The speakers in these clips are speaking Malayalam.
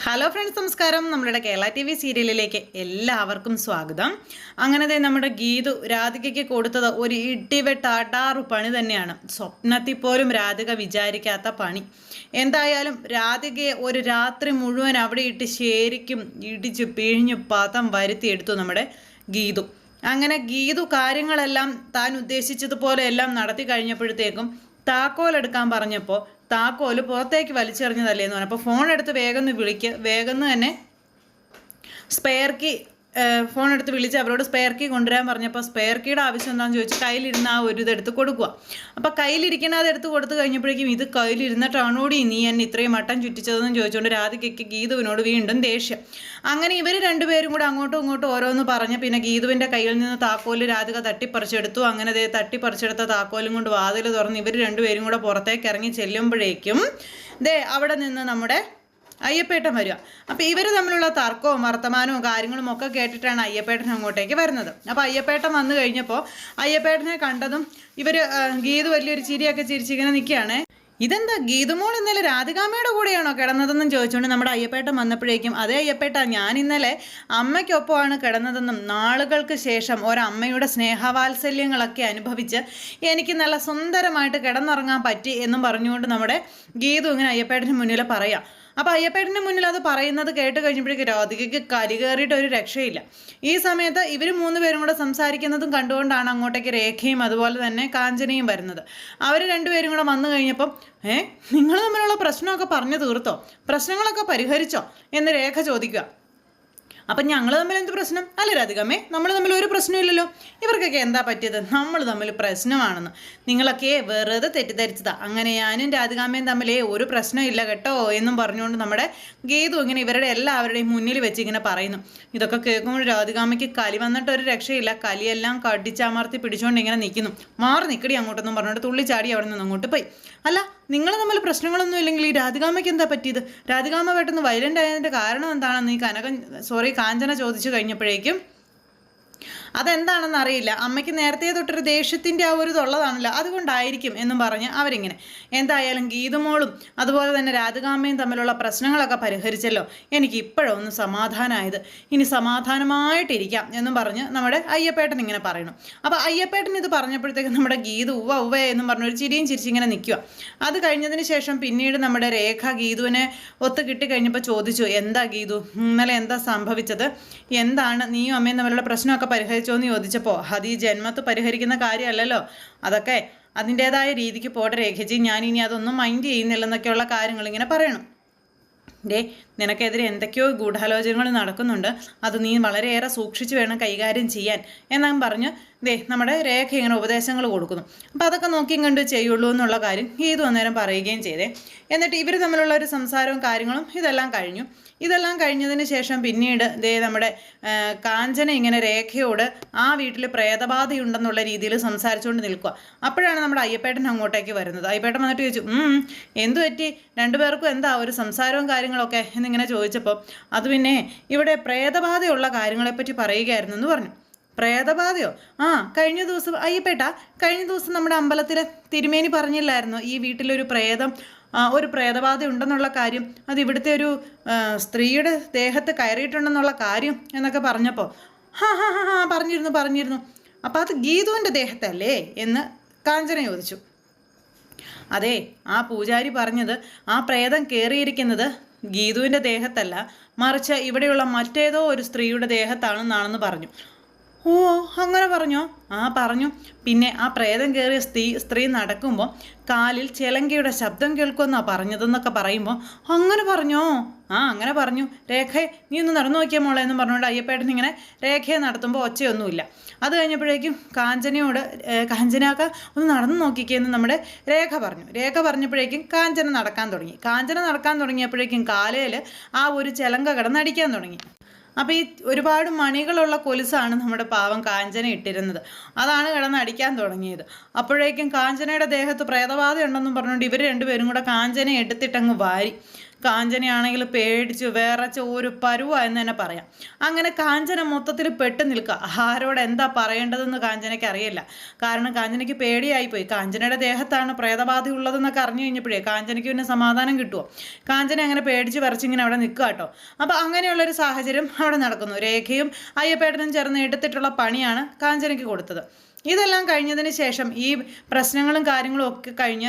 ഹലോ ഫ്രണ്ട്സ്, നമസ്കാരം. നമ്മുടെ കേരള TV സീരിയലിലേക്ക് എല്ലാവർക്കും സ്വാഗതം. അങ്ങനെ നമ്മുടെ ഗീതു രാധികയ്ക്ക് കൊടുത്തത് ഒരു ഇടിവെട്ടാട്ടാറു പണി തന്നെയാണ്. സ്വപ്നത്തിൽ പോലും രാധിക വിചാരിക്കാത്ത പണി. എന്തായാലും രാധികയെ ഒരു രാത്രി മുഴുവൻ അവിടെ ഇട്ട് ശരിക്കും ഇടിച്ച് പിഴിഞ്ഞ് പദം വരുത്തിയെടുത്തു നമ്മുടെ ഗീതു. അങ്ങനെ ഗീതു കാര്യങ്ങളെല്ലാം താൻ ഉദ്ദേശിച്ചതുപോലെ എല്ലാം നടത്തി കഴിഞ്ഞപ്പോഴത്തേക്കും താക്കോലെടുക്കാൻ പറഞ്ഞപ്പോൾ താക്കോല് പുറത്തേക്ക് വലിച്ചെറിഞ്ഞതല്ലേന്ന് പറഞ്ഞു. അപ്പോൾ ഫോൺ എടുത്ത് വേഗം വേഗം തന്നെ സ്പെയർ കീ ഫോൺ എടുത്ത് വിളിച്ച് അവരോട് സ്പെയർ കീ കൊണ്ടുവരാൻ പറഞ്ഞപ്പോൾ സ്പെയർ കീയുടെ ആവശ്യം എന്താണെന്ന് ചോദിച്ച് കയ്യിലിരുന്ന ആ ഒരു ഇതെടുത്ത് കൊടുക്കുക. അപ്പോൾ കയ്യിലിരിക്കുന്ന അതെടുത്ത് കൊടുത്തു കഴിഞ്ഞപ്പോഴേക്കും ഇത് കയ്യിലിരുന്നിട്ടാണോടി നീ എന്നെ ഇത്രയും മട്ടം ചുറ്റിച്ചതെന്ന് ചോദിച്ചുകൊണ്ട് രാധികയ്ക്ക് ഗീതുവിനോട് വീണ്ടും ദേഷ്യം. അങ്ങനെ ഇവർ രണ്ടുപേരും കൂടെ അങ്ങോട്ടും ഇങ്ങോട്ടും ഓരോന്ന് പറഞ്ഞ് പിന്നെ ഗീതുവിൻ്റെ കയ്യിൽ നിന്ന് താക്കോല് രാധിക തട്ടിപ്പറിച്ചെടുത്തു. അങ്ങനെ തട്ടിപ്പറിച്ചെടുത്ത താക്കോലും കൊണ്ട് വാതിൽ തുറന്ന് ഇവർ രണ്ടുപേരും കൂടെ പുറത്തേക്ക് ഇറങ്ങി ചെല്ലുമ്പോഴേക്കും അവിടെ നിന്ന് നമ്മുടെ അയ്യപ്പേട്ടൻ വരിക. അപ്പോൾ ഇവർ തമ്മിലുള്ള തർക്കവും വർത്തമാനവും കാര്യങ്ങളും ഒക്കെ കേട്ടിട്ടാണ് അയ്യപ്പേട്ടൻ അങ്ങോട്ടേക്ക് വരുന്നത്. അപ്പോൾ അയ്യപ്പേട്ടൻ വന്നു കഴിഞ്ഞപ്പോൾ അയ്യപ്പേട്ടനെ കണ്ടതും ഇവർ ഗീതു വലിയൊരു ചിരിയൊക്കെ ചിരിച്ചിങ്ങനെ നിൽക്കുകയാണ്. ഇതെന്താ ഗീതുമോൾ ഇന്നലെ രാധികാമ്മയുടെ കൂടെയാണോ കിടന്നതെന്നും ചോദിച്ചുകൊണ്ട് നമ്മുടെ അയ്യപ്പേട്ടൻ വന്നപ്പോഴേക്കും അതേ അയ്യപ്പേട്ട, ഞാൻ ഇന്നലെ അമ്മയ്ക്കൊപ്പമാണ് കിടന്നതെന്നും നാളുകൾക്ക് ശേഷം ഒരമ്മയുടെ സ്നേഹവാത്സല്യങ്ങളൊക്കെ അനുഭവിച്ച് എനിക്ക് നല്ല സുന്ദരമായിട്ട് കിടന്നുറങ്ങാൻ പറ്റി എന്നും പറഞ്ഞുകൊണ്ട് നമ്മുടെ ഗീതു ഇങ്ങനെ അയ്യപ്പേട്ടന് മുന്നിൽ പറയാം. അപ്പോൾ അയ്യപ്പേട്ടൻ്റെ മുന്നിൽ അത് പറയുന്നത് കേട്ട് കഴിഞ്ഞപ്പോഴേക്ക് രാധികയ്ക്ക് കരി കയറിയിട്ട് ഒരു രക്ഷയില്ല. ഈ സമയത്ത് ഇവർ മൂന്ന് പേരും കൂടെ സംസാരിക്കുന്നതും കണ്ടുകൊണ്ടാണ് അങ്ങോട്ടേക്ക് രേഖയും അതുപോലെ തന്നെ കാഞ്ചനയും വരുന്നത്. അവർ രണ്ടുപേരും കൂടെ വന്നു കഴിഞ്ഞപ്പം നിങ്ങൾ തമ്മിലുള്ള പ്രശ്നമൊക്കെ പറഞ്ഞു തീർത്തോ, പ്രശ്നങ്ങളൊക്കെ പരിഹരിച്ചോ എന്ന് രേഖ ചോദിക്കുക. അപ്പം ഞങ്ങൾ തമ്മിൽ എന്ത് പ്രശ്നം? അല്ല രാധികമ്മേ, നമ്മൾ തമ്മിൽ ഒരു പ്രശ്നമില്ലല്ലോ. ഇവർക്കൊക്കെ എന്താ പറ്റിയത്? നമ്മൾ തമ്മിൽ പ്രശ്നമാണെന്ന് നിങ്ങളൊക്കെ വെറുതെ തെറ്റിദ്ധരിച്ചതാ. അങ്ങനെ ഞാനും രാധികാമ്മയും തമ്മിൽ ഒരു പ്രശ്നമില്ല കേട്ടോ എന്നും പറഞ്ഞുകൊണ്ട് നമ്മുടെ ഗീതു ഇങ്ങനെ ഇവരുടെ എല്ലാവരുടെയും മുന്നിൽ വെച്ച് ഇങ്ങനെ പറയുന്നു. ഇതൊക്കെ കേൾക്കുമ്പോൾ രാധികാമ്മയ്ക്ക് കലി വന്നിട്ട് ഒരു രക്ഷയില്ല. കലിയെല്ലാം കടിച്ചമർത്തി പിടിച്ചുകൊണ്ട് ഇങ്ങനെ നിൽക്കുന്നു. മാറി നിൽക്കടി അങ്ങോട്ടെന്നും പറഞ്ഞുകൊണ്ട് തുള്ളിച്ചാടി അവിടെ നിന്ന് അങ്ങോട്ട് പോയി. അല്ല, നിങ്ങൾ തമ്മിൽ പ്രശ്നങ്ങളൊന്നും ഇല്ലെങ്കിൽ ഈ രാധികാമ്മയ്ക്ക് എന്താ പറ്റിയത്? രാധികാമ്മ പെട്ടെന്ന് വയലൻ്റ് ആയതിൻ്റെ കാരണം എന്താണെന്ന് ഈ കാഞ്ചന ചോദിച്ചു കഴിഞ്ഞപ്പോഴേക്കും അതെന്താണെന്ന് അറിയില്ല, അമ്മയ്ക്ക് നേരത്തെ തൊട്ടൊരു ദേഷ്യത്തിൻ്റെ ആ ഒരു തൊള്ളതാണല്ലോ, അതുകൊണ്ടായിരിക്കും എന്നും പറഞ്ഞ് അവരിങ്ങനെ. എന്തായാലും ഗീതുമോളും അതുപോലെ തന്നെ രാധികാമ്മയും തമ്മിലുള്ള പ്രശ്നങ്ങളൊക്കെ പരിഹരിച്ചല്ലോ, എനിക്ക് ഇപ്പോഴൊന്ന് സമാധാനമായത്, ഇനി സമാധാനമായിട്ടിരിക്കാം എന്നും പറഞ്ഞ് നമ്മുടെ അയ്യപ്പേട്ടൻ ഇങ്ങനെ പറയണം. അപ്പോൾ അയ്യപ്പേട്ടൻ ഇത് പറഞ്ഞപ്പോഴത്തേക്കും നമ്മുടെ ഗീതു ഉവ്വ എന്നും പറഞ്ഞൊരു ചിരിയും ചിരിച്ചിങ്ങനെ നിൽക്കുക. അത് കഴിഞ്ഞതിന് ശേഷം പിന്നീട് നമ്മുടെ രേഖ ഗീതുവിനെ ഒത്ത് കിട്ടിക്കഴിഞ്ഞപ്പോൾ ചോദിച്ചു, എന്താ ഗീതു ഇന്നലെ എന്താ സംഭവിച്ചത്, എന്താണ് നീയും അമ്മയും തമ്മിലുള്ള പ്രശ്നമൊക്കെ പരിഹരിച്ചോന്ന് ചോദിച്ചപ്പോൾ അത് ഈ ജന്മത്ത് പരിഹരിക്കുന്ന കാര്യമല്ലല്ലോ, അതൊക്കെ അതിൻ്റേതായ രീതിക്ക് പോട്ടെ രേഖജി, ഞാനിനി അതൊന്നും മൈൻഡ് ചെയ്യുന്നില്ലെന്നൊക്കെയുള്ള കാര്യങ്ങൾ ഇങ്ങനെ പറയണം. നിനക്കെതിരെ എന്തൊക്കെയോ ഗൂഢാലോചനകൾ നടക്കുന്നുണ്ട്, അത് നീ വളരെയേറെ സൂക്ഷിച്ചു വേണം കൈകാര്യം ചെയ്യാൻ എന്നും പറഞ്ഞ് നമ്മുടെ രേഖ ഇങ്ങനെ ഉപദേശങ്ങൾ കൊടുക്കുന്നു. അപ്പം അതൊക്കെ നോക്കിയും കണ്ട് ചെയ്യുള്ളൂ എന്നുള്ള കാര്യം ഗീതു അന്നേരം പറയുകയും ചെയ്തേ. എന്നിട്ട് ഇവർ തമ്മിലുള്ള ഒരു സംസാരവും കാര്യങ്ങളും ഇതെല്ലാം കഴിഞ്ഞു. ഇതെല്ലാം കഴിഞ്ഞതിന് ശേഷം പിന്നീട് നമ്മുടെ കാഞ്ചന ഇങ്ങനെ രേഖയോട് ആ വീട്ടിൽ പ്രേതബാധയുണ്ടെന്നുള്ള രീതിയിൽ സംസാരിച്ചുകൊണ്ട് നിൽക്കുക. അപ്പോഴാണ് നമ്മുടെ അയ്യപ്പേട്ടൻ അങ്ങോട്ടേക്ക് വരുന്നത്. അയ്യപ്പേട്ടൻ വന്നിട്ട് ചോദിച്ചു, എന്തു പറ്റി, രണ്ടുപേർക്കും എന്താ ഒരു സംസാരവും കാര്യങ്ങളൊക്കെ എന്നിങ്ങനെ ചോദിച്ചപ്പോൾ അത് പിന്നെ ഇവിടെ പ്രേതബാധയുള്ള കാര്യങ്ങളെപ്പറ്റി പറയുകയായിരുന്നു എന്ന് പറഞ്ഞു. പ്രേതബാധയോ? കഴിഞ്ഞ ദിവസം അയ്യപ്പേട്ട, കഴിഞ്ഞ ദിവസം നമ്മുടെ അമ്പലത്തിലെ തിരുമേനി പറഞ്ഞില്ലായിരുന്നു ഈ വീട്ടിലൊരു ഒരു പ്രേതബാധ ഉണ്ടെന്നുള്ള കാര്യം, അത് ഇവിടുത്തെ ഒരു സ്ത്രീയുടെ ദേഹത്ത് കയറിയിട്ടുണ്ടെന്നുള്ള കാര്യം എന്നൊക്കെ പറഞ്ഞപ്പോൾ പറഞ്ഞിരുന്നു. അപ്പോൾ അത് ഗീതുവിൻ്റെ ദേഹത്തല്ലേ എന്ന് കാഞ്ചന ചോദിച്ചു. അതെ, ആ പൂജാരി പറഞ്ഞത് ആ പ്രേതം കയറിയിരിക്കുന്നത് ഗീതുവിൻ്റെ ദേഹത്തല്ല, മറിച്ച് ഇവിടെയുള്ള മറ്റേതോ ഒരു സ്ത്രീയുടെ ദേഹത്താണെന്നാണെന്ന് പറഞ്ഞു. ഓ, അങ്ങനെ പറഞ്ഞോ? പറഞ്ഞു. പിന്നെ ആ പ്രേതം കയറിയ സ്ത്രീ നടക്കുമ്പോൾ കാലിൽ ചിലങ്കയുടെ ശബ്ദം കേൾക്കുമെന്നാണ് പറഞ്ഞതെന്നൊക്കെ പറയുമ്പോൾ അങ്ങനെ പറഞ്ഞോ? അങ്ങനെ പറഞ്ഞു. രേഖയെ നീ ഒന്ന് നടന്നു നോക്കിയാൽ മോളെ എന്ന് പറഞ്ഞുകൊണ്ട് അയ്യപ്പേട്ടൻ ഇങ്ങനെ രേഖയെ നടത്തുമ്പോൾ ഒച്ചയൊന്നുമില്ല. അത് കഴിഞ്ഞപ്പോഴേക്കും കാഞ്ചനയൊക്കെ ഒന്ന് നടന്നു നോക്കിക്കേന്ന് നമ്മുടെ രേഖ പറഞ്ഞു. രേഖ പറഞ്ഞപ്പോഴേക്കും കാഞ്ചന നടക്കാൻ തുടങ്ങിയപ്പോഴേക്കും കാലയിൽ ആ ഒരു ചിലങ്ക കിടന്നടിക്കാൻ തുടങ്ങി. അപ്പോൾ ഈ ഒരുപാട് മണികളുള്ള കൊലുസാണ് നമ്മുടെ പാവം കാഞ്ചന ഇട്ടിരുന്നത്, അതാണ് കിടന്ന് അടിക്കാൻ തുടങ്ങിയത്. അപ്പോഴേക്കും കാഞ്ചനയുടെ ദേഹത്ത് പ്രേതബാധ ഉണ്ടെന്നും പറഞ്ഞുകൊണ്ട് ഇവർ രണ്ടുപേരും കൂടെ കാഞ്ചനയെ എടുത്തിട്ടങ്ങ് വാരി. കാഞ്ചനയാണെങ്കിൽ പേടിച്ച് വിറച്ച് ഒരു പരുവ എന്ന് തന്നെ പറയാം. അങ്ങനെ കാഞ്ചന മൊത്തത്തിൽ പെട്ട് നിൽക്കുക. ആരോട് എന്താ പറയേണ്ടതെന്ന് കാഞ്ചനയ്ക്ക് അറിയില്ല. കാരണം കാഞ്ചനയ്ക്ക് പേടിയായിപ്പോയി. കാഞ്ചനയുടെ ദേഹത്താണ് പ്രേതബാധ ഉള്ളതെന്നൊക്കെ അറിഞ്ഞു കഴിഞ്ഞപ്പോഴേ കാഞ്ചനയ്ക്ക് പിന്നെ സമാധാനം കിട്ടുമോ? കാഞ്ചന അങ്ങനെ പേടിച്ച് വിറച്ചിങ്ങനെ അവിടെ നിൽക്കുക കേട്ടോ. അപ്പോൾ അങ്ങനെയുള്ളൊരു സാഹചര്യം അവിടെ നടക്കുന്നു. രേഖയും അയ്യപ്പേട്ടനും ചേർന്ന് എടുത്തിട്ടുള്ള പണിയാണ് കാഞ്ചനയ്ക്ക് കൊടുത്തത്. ഇതെല്ലാം കഴിഞ്ഞതിന് ശേഷം ഈ പ്രശ്നങ്ങളും കാര്യങ്ങളും ഒക്കെ കഴിഞ്ഞ്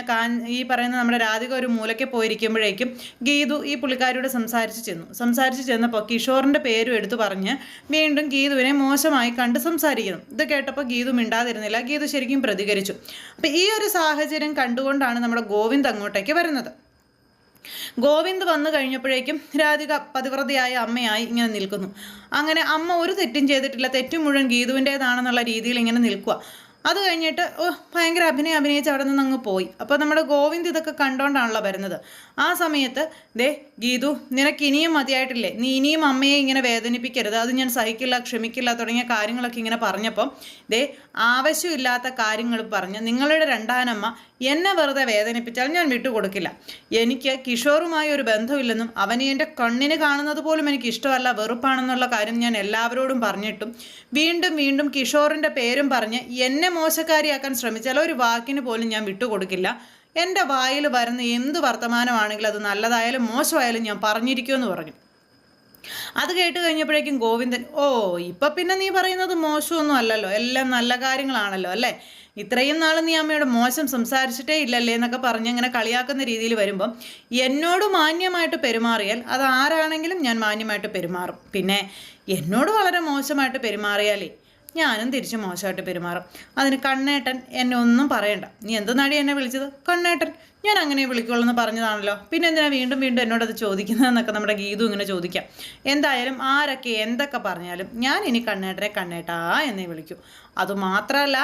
ഈ പറയുന്ന നമ്മുടെ രാധിക ഒരു മൂലയ്ക്ക് പോയിരിക്കുമ്പോഴേക്കും ഗീതു ഈ പുള്ളിക്കാരിയോട് സംസാരിച്ച് ചെന്നപ്പോൾ കിഷോറിൻ്റെ പേരും എടുത്തു പറഞ്ഞ് വീണ്ടും ഗീതുവിനെ മോശമായി കണ്ട് സംസാരിക്കുന്നു. ഇത് കേട്ടപ്പോൾ ഗീതു മിണ്ടാതിരുന്നില്ല. ഗീതു ശരിക്കും പ്രതികരിച്ചു. അപ്പം ഈ ഒരു സാഹചര്യം കണ്ടുകൊണ്ടാണ് നമ്മുടെ ഗോവിന്ദ് അങ്ങോട്ടേക്ക് വരുന്നത്. ഗോവിന്ദ് വന്നു കഴിഞ്ഞപ്പോഴേക്കും രാധിക പതിവ്രതയായ അമ്മയായി ഇങ്ങനെ നിൽക്കുന്നു. അങ്ങനെ അമ്മ ഒരു തെറ്റും ചെയ്തിട്ടില്ല, തെറ്റും മുഴുവൻ ഗീതുവിൻ്റേതാണെന്നുള്ള രീതിയിൽ ഇങ്ങനെ നിൽക്കുക. അത് കഴിഞ്ഞിട്ട് ഭയങ്കര അഭിനയിച്ച് അവിടെ നിന്ന് അങ്ങ് പോയി. അപ്പോൾ നമ്മുടെ ഗോവിന്ദ് ഇതൊക്കെ കണ്ടോണ്ടാണല്ലോ വരുന്നത്. ആ സമയത്ത് ഗീതു, നിനക്ക് ഇനിയും മതിയായിട്ടില്ലേ? നീ ഇനിയും അമ്മയെ ഇങ്ങനെ വേദനിപ്പിക്കരുത്, അത് ഞാൻ സഹിക്കില്ല, ക്ഷമിക്കില്ല തുടങ്ങിയ കാര്യങ്ങളൊക്കെ ഇങ്ങനെ പറഞ്ഞപ്പം ആവശ്യമില്ലാത്ത കാര്യങ്ങൾ പറഞ്ഞ് നിങ്ങളുടെ രണ്ടാനമ്മ എന്നെ വെറുതെ വേദനിപ്പിച്ചാൽ ഞാൻ വിട്ടുകൊടുക്കില്ല. എനിക്ക് കിഷോറുമായി ഒരു ബന്ധമില്ലെന്നും അവനെ എൻ്റെ കണ്ണിന് കാണുന്നത് പോലും എനിക്ക് ഇഷ്ടമല്ല, വെറുപ്പാണെന്നുള്ള കാര്യം ഞാൻ എല്ലാവരോടും പറഞ്ഞിട്ടും വീണ്ടും കിഷോറിൻ്റെ പേരും പറഞ്ഞ് എന്നെ മോശക്കാരിയാക്കാൻ ശ്രമിച്ചാൽ ഒരു വാക്കിന് പോലും ഞാൻ വിട്ടുകൊടുക്കില്ല. എൻ്റെ വായിൽ വരുന്ന എന്ത് വർത്തമാനമാണെങ്കിലും അത് നല്ലതായാലും മോശമായാലും ഞാൻ പറഞ്ഞിരിക്കുമെന്ന് പറഞ്ഞു. അത് കേട്ട് കഴിഞ്ഞപ്പോഴേക്കും ഗോവിന്ദൻ, ഇപ്പം പിന്നെ നീ പറയുന്നത് മോശമൊന്നും അല്ലല്ലോ, എല്ലാം നല്ല കാര്യങ്ങളാണല്ലോ അല്ലേ, ഇത്രയും നാൾ നീ അമ്മയോട് മോശം സംസാരിച്ചിട്ടേ ഇല്ലല്ലേ എന്നൊക്കെ പറഞ്ഞ് അങ്ങനെ കളിയാക്കുന്ന രീതിയിൽ വരുമ്പം എന്നോട് മാന്യമായിട്ട് പെരുമാറിയാൽ അത് ആരാണെങ്കിലും ഞാൻ മാന്യമായിട്ട് പെരുമാറും. പിന്നെ എന്നോട് വളരെ മോശമായിട്ട് പെരുമാറിയാലേ ഞാനും തിരിച്ച് മോശമായിട്ട് പെരുമാറും. അതിന് കണ്ണേട്ടൻ എന്നെ ഒന്നും പറയണ്ട. നീ എന്തെന്നാടി എന്നെ വിളിച്ചത്? കണ്ണേട്ടൻ, ഞാൻ അങ്ങനെ വിളിക്കുള്ളൂ എന്ന് പറഞ്ഞതാണല്ലോ, പിന്നെ എന്തിനാ വീണ്ടും എന്നോടത് ചോദിക്കുന്നതെന്നൊക്കെ നമ്മുടെ ഗീതു ഇങ്ങനെ ചോദിക്കാം. എന്തായാലും ആരൊക്കെ എന്തൊക്കെ പറഞ്ഞാലും ഞാൻ ഇനി കണ്ണേട്ടനെ കണ്ണേട്ടാ എന്നേ വിളിക്കൂ. അതുമാത്രമല്ല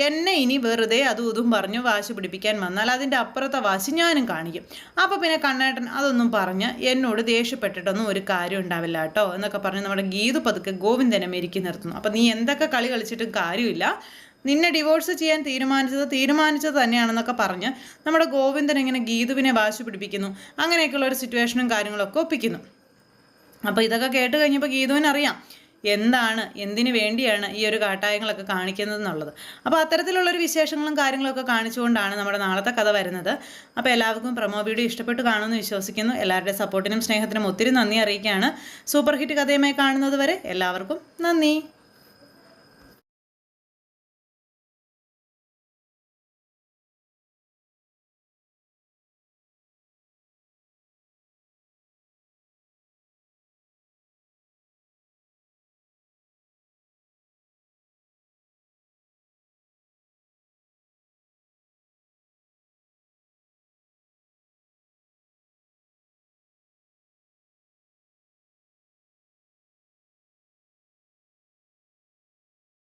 എന്നെ ഇനി വെറുതെ ഇതും പറഞ്ഞു വാശി പിടിപ്പിക്കാൻ വന്നാൽ അതിൻ്റെ അപ്പുറത്തെ വാശി ഞാനും കാണിക്കും. അപ്പോൾ പിന്നെ കണ്ണേട്ടൻ അതൊന്നും പറഞ്ഞ് എന്നോട് ദേഷ്യപ്പെട്ടിട്ടൊന്നും ഒരു കാര്യം ഉണ്ടാവില്ല കേട്ടോ എന്നൊക്കെ പറഞ്ഞ് നമ്മുടെ ഗീതു പതുക്കെ ഗോവിന്ദനെ മെരുക്കി നിർത്തുന്നു. അപ്പം നീ എന്തൊക്കെ കളി കളിച്ചിട്ടും കാര്യമില്ല, നിന്നെ ഡിവോഴ്സ് ചെയ്യാൻ തീരുമാനിച്ചത് തന്നെയാണെന്നൊക്കെ പറഞ്ഞ് നമ്മുടെ ഗോവിന്ദൻ ഇങ്ങനെ ഗീതുവിനെ വാശി പിടിപ്പിക്കുന്നു. അങ്ങനെയൊക്കെയുള്ള ഒരു സിറ്റുവേഷനും കാര്യങ്ങളൊക്കെ ഒപ്പിക്കുന്നു. അപ്പോൾ ഇതൊക്കെ കേട്ട് കഴിഞ്ഞപ്പോൾ ഗീതുവിനറിയാം എന്തിനു വേണ്ടിയാണ് ഈ ഒരു കാട്ടായങ്ങളൊക്കെ കാണിക്കുന്നത് എന്നുള്ളത്. അപ്പോൾ അത്തരത്തിലുള്ളൊരു വിശേഷങ്ങളും കാര്യങ്ങളൊക്കെ കാണിച്ചുകൊണ്ടാണ് നമ്മുടെ നാളത്തെ കഥ വരുന്നത്. അപ്പോൾ എല്ലാവർക്കും പ്രൊമോ വീഡിയോ ഇഷ്ടപ്പെട്ട് കാണുമെന്ന് വിശ്വസിക്കുന്നു. എല്ലാവരുടെയും സപ്പോർട്ടിനും സ്നേഹത്തിനും ഒത്തിരി നന്ദി അറിയിക്കുകയാണ്. സൂപ്പർ ഹിറ്റ് കഥയുമായി കാണുന്നത് വരെ എല്ലാവർക്കും നന്ദി.